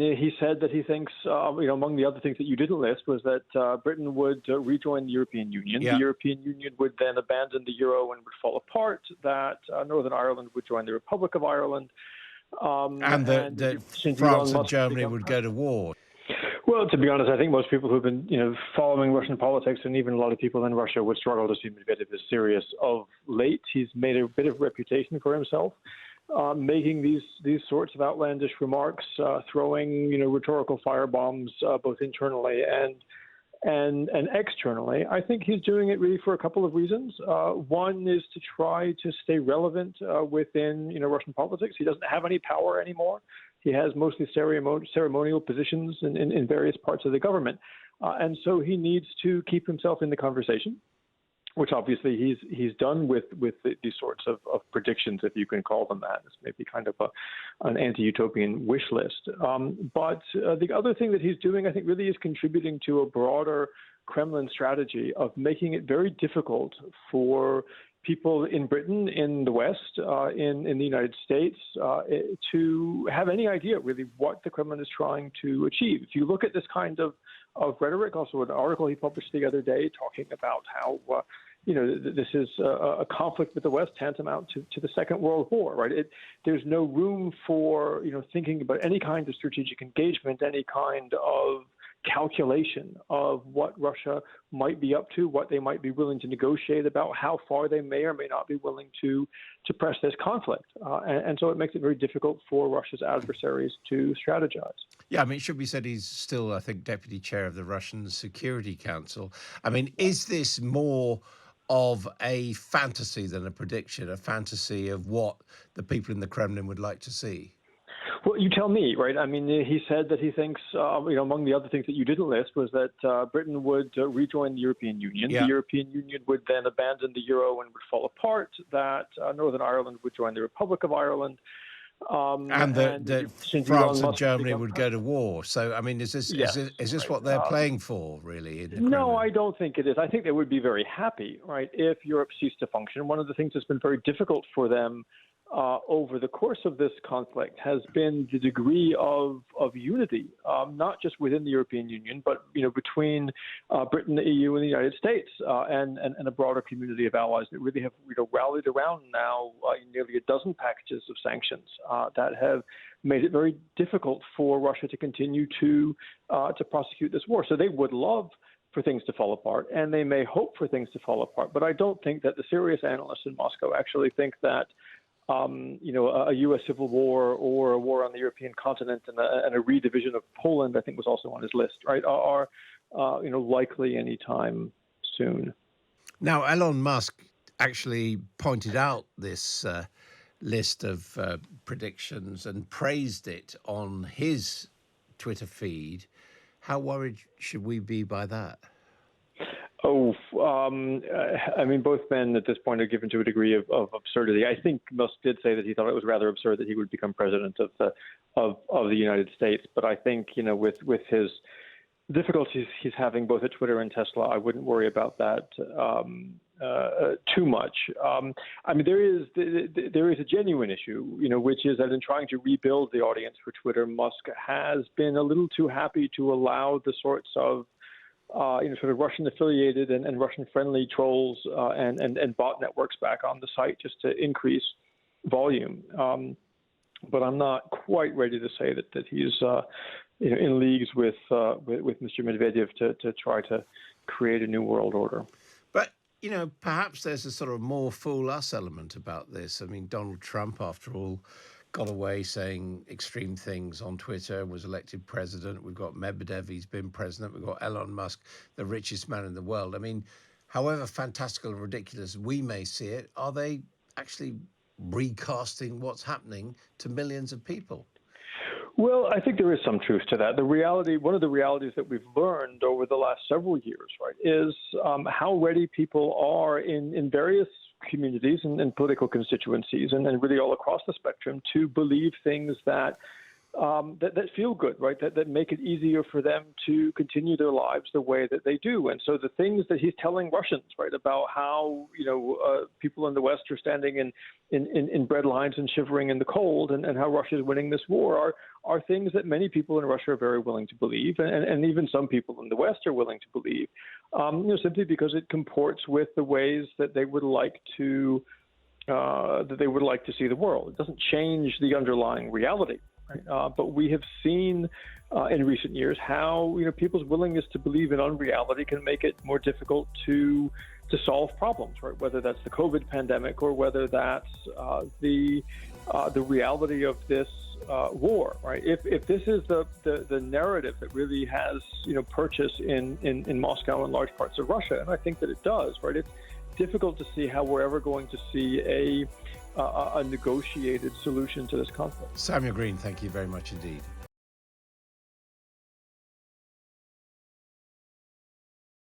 he said that he thinks, among the other things that you didn't list was that Britain would rejoin the European Union. Yeah. The European Union would then abandon the euro and would fall apart, that Northern Ireland would join the Republic of Ireland. And that France and Germany would go to war. Well, to be honest, I think most people who've been, following Russian politics, and even a lot of people in Russia, would struggle to see Medvedev as serious of late. He's made a bit of reputation for himself, making these sorts of outlandish remarks, throwing, rhetorical firebombs, both internally and externally. I think he's doing it really for a couple of reasons. One is to try to stay relevant within, Russian politics. He doesn't have any power anymore. He has mostly ceremonial positions in various parts of the government. And so he needs to keep himself in the conversation, which obviously he's done with these sorts of predictions, if you can call them that. It's maybe kind of an anti-utopian wish list. But the other thing that he's doing, I think, really is contributing to a broader Kremlin strategy of making it very difficult for people in Britain, in the West, in the United States, to have any idea really what the Kremlin is trying to achieve. If you look at this kind of rhetoric, also an article he published the other day talking about how this is a conflict with the West tantamount to the Second World War, right? There's no room for thinking about any kind of strategic engagement, any kind of calculation of what Russia might be up to, what they might be willing to negotiate about, how far they may or may not be willing to press this conflict. And so it makes it very difficult for Russia's adversaries to strategize. Yeah, it should be said he's still, I think, deputy chair of the Russian Security Council. Is this more of a fantasy than a prediction, a fantasy of what the people in the Kremlin would like to see? Well, you tell me, right? He said that he thinks, among the other things that you didn't list was that Britain would rejoin the European Union. Yeah. The European Union would then abandon the euro and would fall apart, that Northern Ireland would join the Republic of Ireland. And that France and Germany would go to war. So, is this what they're playing for, really? No, I don't think it is. I think they would be very happy, right, if Europe ceased to function. One of the things that's been very difficult for them over the course of this conflict has been the degree of unity, not just within the European Union, but between Britain, the EU, and the United States, and a broader community of allies that really have rallied around now nearly a dozen packages of sanctions that have made it very difficult for Russia to continue to prosecute this war. So they would love for things to fall apart, and they may hope for things to fall apart. But I don't think that the serious analysts in Moscow actually think that a U.S. civil war or a war on the European continent and a redivision of Poland, I think was also on his list, right, are likely anytime soon. Now, Elon Musk actually pointed out this list of predictions and praised it on his Twitter feed. How worried should we be by that? Both men at this point are given to a degree of absurdity. I think Musk did say that he thought it was rather absurd that he would become president of the United States. But I think, with his difficulties he's having both at Twitter and Tesla, I wouldn't worry about that too much. There is a genuine issue, which is that in trying to rebuild the audience for Twitter, Musk has been a little too happy to allow the sorts of sort of Russian-affiliated and Russian-friendly trolls and bot networks back on the site just to increase volume. But I'm not quite ready to say that he's in leagues with Mr. Medvedev to try to create a new world order. But perhaps there's a sort of more fool us element about this. Donald Trump, after all, got away saying extreme things on Twitter, was elected president. We've got Medvedev, he's been president. We've got Elon Musk, the richest man in the world. However fantastical and ridiculous we may see it, are they actually recasting what's happening to millions of people? Well, I think there is some truth to that. One of the realities that we've learned over the last several years, right, is how ready people are in various communities and political constituencies and really all across the spectrum to believe things that that feel good, right? That make it easier for them to continue their lives the way that they do. And so the things that he's telling Russians, right, about how people in the West are standing in bread lines and shivering in the cold, and how Russia is winning this war are things that many people in Russia are very willing to believe, and even some people in the West are willing to believe, simply because it comports with the ways that they would like to see the world. It doesn't change the underlying reality. Right? But we have seen in recent years how people's willingness to believe in unreality can make it more difficult to solve problems, right? Whether that's the COVID pandemic or whether that's the reality of this war, right? If this is the narrative that really has purchase in Moscow and large parts of Russia, and I think that it does, right? It's difficult to see how we're ever going to see a negotiated solution to this conflict. Samuel Green, thank you very much indeed.